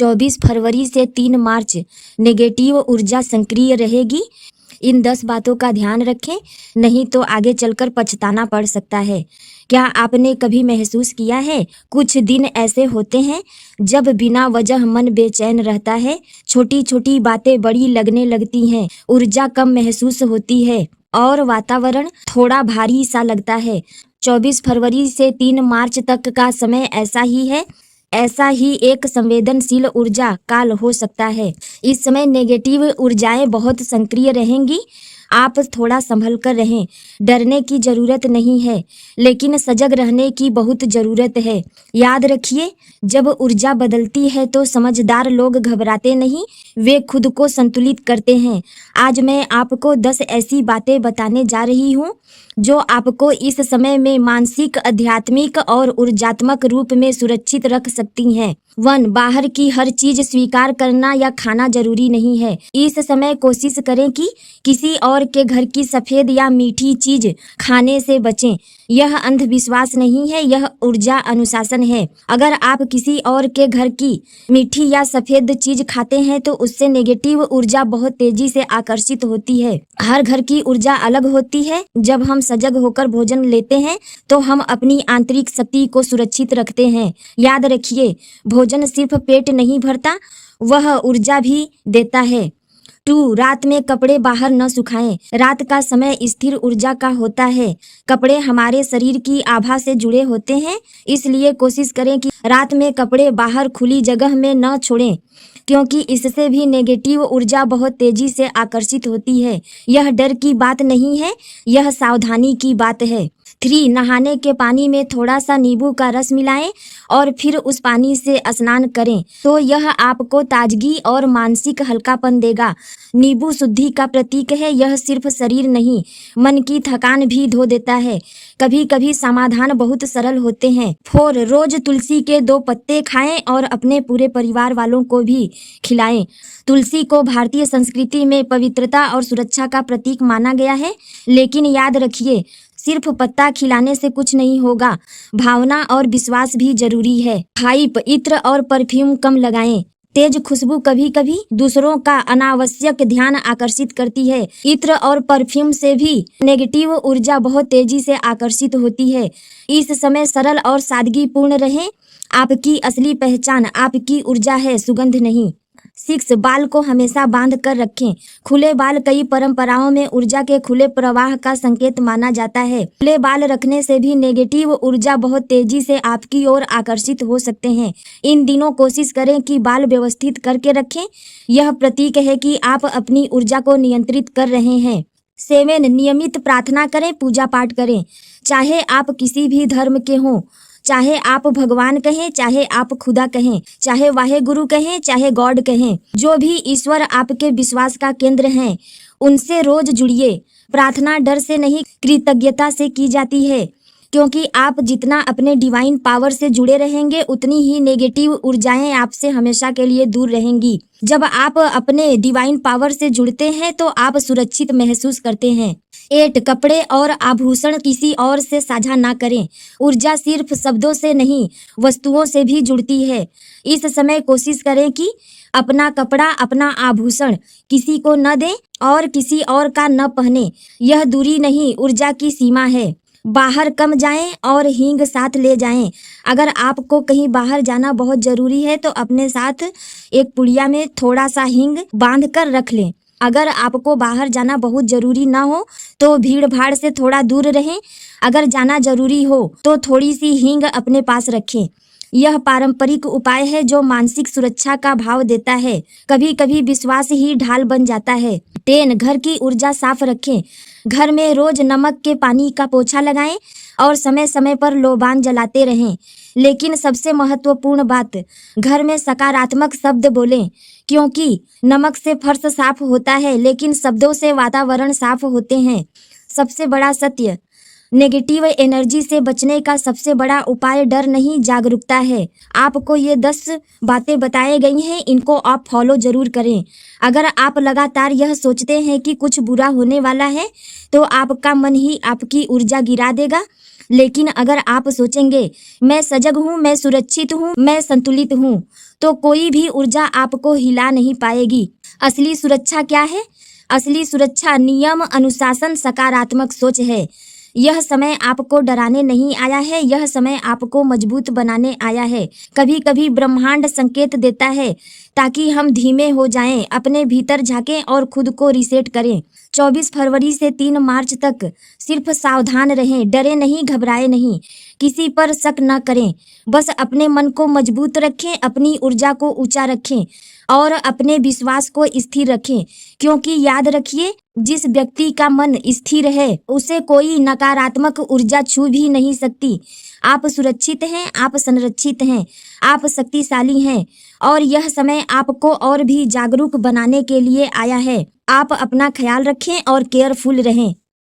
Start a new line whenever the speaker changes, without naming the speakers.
24 फरवरी से 3 मार्च नेगेटिव ऊर्जा सक्रिय रहेगी। इन 10 बातों का ध्यान रखें, नहीं तो आगे चलकर पछताना पड़ सकता है। क्या आपने कभी महसूस किया है, कुछ दिन ऐसे होते हैं जब बिना वजह मन बेचैन रहता है, छोटी छोटी बातें बड़ी लगने लगती हैं, ऊर्जा कम महसूस होती है और वातावरण थोड़ा भारी सा लगता है। 24 फरवरी से 3 मार्च तक का समय ऐसा ही एक संवेदनशील ऊर्जा काल हो सकता है। इस समय नेगेटिव ऊर्जाएं बहुत सक्रिय रहेंगी। आप थोड़ा संभल कर रहें। डरने की जरूरत नहीं है, लेकिन सजग रहने की बहुत जरूरत है। याद रखिए, जब ऊर्जा बदलती है तो समझदार लोग घबराते नहीं, वे खुद को संतुलित करते हैं। आज मैं आपको 10 ऐसी बातें बताने जा रही हूँ जो आपको इस समय में मानसिक, आध्यात्मिक और ऊर्जात्मक रूप में सुरक्षित रख सकती हैं। 1. बाहर की हर चीज स्वीकार करना या खाना जरूरी नहीं है। इस समय कोशिश करें कि किसी और के घर की सफेद या मीठी चीज खाने से बचें। यह अंधविश्वास नहीं है, यह ऊर्जा अनुशासन है। अगर आप किसी और के घर की मीठी या सफेद चीज खाते हैं तो उससे नेगेटिव ऊर्जा बहुत तेजी से आकर्षित होती है। हर घर की ऊर्जा अलग होती है। जब हम सजग होकर भोजन लेते हैं तो हम अपनी आंतरिक शक्ति को सुरक्षित रखते हैं। याद रखिए, भोजन सिर्फ पेट नहीं भरता, वह ऊर्जा भी देता है। 2. रात में कपड़े बाहर न सुखाएं। रात का समय स्थिर ऊर्जा का होता है। कपड़े हमारे शरीर की आभा से जुड़े होते हैं, इसलिए कोशिश करें कि रात में कपड़े बाहर खुली जगह में न छोड़ें, क्योंकि इससे भी नेगेटिव ऊर्जा बहुत तेजी से आकर्षित होती है। यह डर की बात नहीं है, यह सावधानी की बात है। 3. नहाने के पानी में थोड़ा सा नींबू का रस मिलाएं और फिर उस पानी से स्नान करें तो यह आपको ताजगी और मानसिक हल्कापन देगा। नींबू शुद्धि का प्रतीक है। यह सिर्फ शरीर नहीं, मन की थकान भी धो देता है। कभी कभी समाधान बहुत सरल होते हैं। 4. रोज तुलसी के 2 पत्ते खाएं और अपने पूरे परिवार वालों को भी खिलाएं। तुलसी को भारतीय संस्कृति में पवित्रता और सुरक्षा का प्रतीक माना गया है, लेकिन याद रखिए, सिर्फ पत्ता खिलाने से कुछ नहीं होगा, भावना और विश्वास भी जरूरी है। 5. इत्र और परफ्यूम कम लगाएं। तेज खुशबू कभी कभी दूसरों का अनावश्यक ध्यान आकर्षित करती है। इत्र और परफ्यूम से भी नेगेटिव ऊर्जा बहुत तेजी से आकर्षित होती है। इस समय सरल और सादगी पूर्ण रहें। आपकी असली पहचान आपकी ऊर्जा है, सुगंध नहीं। 6. बाल को हमेशा बांध कर रखें। खुले बाल कई परंपराओं में ऊर्जा के खुले प्रवाह का संकेत माना जाता है। खुले बाल रखने से भी नेगेटिव ऊर्जा बहुत तेजी से आपकी ओर आकर्षित हो सकते हैं। इन दिनों कोशिश करें कि बाल व्यवस्थित करके रखें। यह प्रतीक है कि आप अपनी ऊर्जा को नियंत्रित कर रहे हैं। 7. नियमित प्रार्थना करें, पूजा पाठ करें। चाहे आप किसी भी धर्म के हों, चाहे आप भगवान कहें, चाहे आप खुदा कहें, चाहे वाहे गुरु कहें, चाहे गॉड कहें, जो भी ईश्वर आपके विश्वास का केंद्र हैं, उनसे रोज जुड़िए। प्रार्थना डर से नहीं, कृतज्ञता से की जाती है, क्योंकि आप जितना अपने डिवाइन पावर से जुड़े रहेंगे उतनी ही नेगेटिव ऊर्जाएं आपसे हमेशा के लिए दूर रहेंगी। जब आप अपने डिवाइन पावर से जुड़ते हैं तो आप सुरक्षित महसूस करते हैं। 8. कपड़े और आभूषण किसी और से साझा ना करें। ऊर्जा सिर्फ शब्दों से नहीं, वस्तुओं से भी जुड़ती है। इस समय कोशिश करें कि अपना कपड़ा, अपना आभूषण किसी को न दें और किसी और का न पहने। यह दूरी नहीं, ऊर्जा की सीमा है। बाहर कम जाएं और हींग साथ ले जाएं। अगर आपको कहीं बाहर जाना बहुत जरूरी है तो अपने साथ एक पुड़िया में थोड़ा सा हींग बांध कर रख लें। अगर आपको बाहर जाना बहुत जरूरी ना हो तो भीड़ भाड़ से थोड़ा दूर रहें। अगर जाना जरूरी हो तो थोड़ी सी हींग अपने पास रखें। यह पारंपरिक उपाय है जो मानसिक सुरक्षा का भाव देता है। कभी कभी विश्वास ही ढाल बन जाता है। 10. घर की ऊर्जा साफ रखें। घर में रोज नमक के पानी का पोछा लगाएं और समय समय पर लोबान जलाते रहें। लेकिन सबसे महत्वपूर्ण बात, घर में सकारात्मक शब्द बोलें, क्योंकि नमक से फर्श साफ होता है लेकिन शब्दों से वातावरण साफ होते हैं। सबसे बड़ा सत्य, नेगेटिव एनर्जी से बचने का सबसे बड़ा उपाय डर नहीं, जागरूकता है। आपको ये 10 बातें बताई गई हैं, इनको आप फॉलो जरूर करें। अगर आप लगातार यह सोचते हैं कि कुछ बुरा होने वाला है तो आपका मन ही आपकी ऊर्जा गिरा देगा। लेकिन अगर आप सोचेंगे मैं सजग हूँ, मैं सुरक्षित हूँ, मैं संतुलित हूँ, तो कोई भी ऊर्जा आपको हिला नहीं पाएगी। असली सुरक्षा क्या है? असली सुरक्षा नियम, अनुशासन, सकारात्मक सोच है। यह समय आपको डराने नहीं आया है, यह समय आपको मजबूत बनाने आया है। कभी कभी ब्रह्मांड संकेत देता है ताकि हम धीमे हो जाएं, अपने भीतर झांकें और खुद को रीसेट करें। 24 फरवरी से 3 मार्च तक सिर्फ सावधान रहें, डरे नहीं, घबराए नहीं, किसी पर शक न करें, बस अपने मन को मजबूत रखें, अपनी ऊर्जा को ऊंचा रखें और अपने विश्वास को स्थिर रखें। क्योंकि याद रखिए, जिस व्यक्ति का मन स्थिर है उसे कोई नकारात्मक ऊर्जा छू भी नहीं सकती। आप सुरक्षित हैं, आप संरक्षित हैं, आप शक्तिशाली हैं और यह समय आपको और भी जागरूक बनाने के लिए आया है। आप अपना ख्याल रखें और केयरफुल रहें।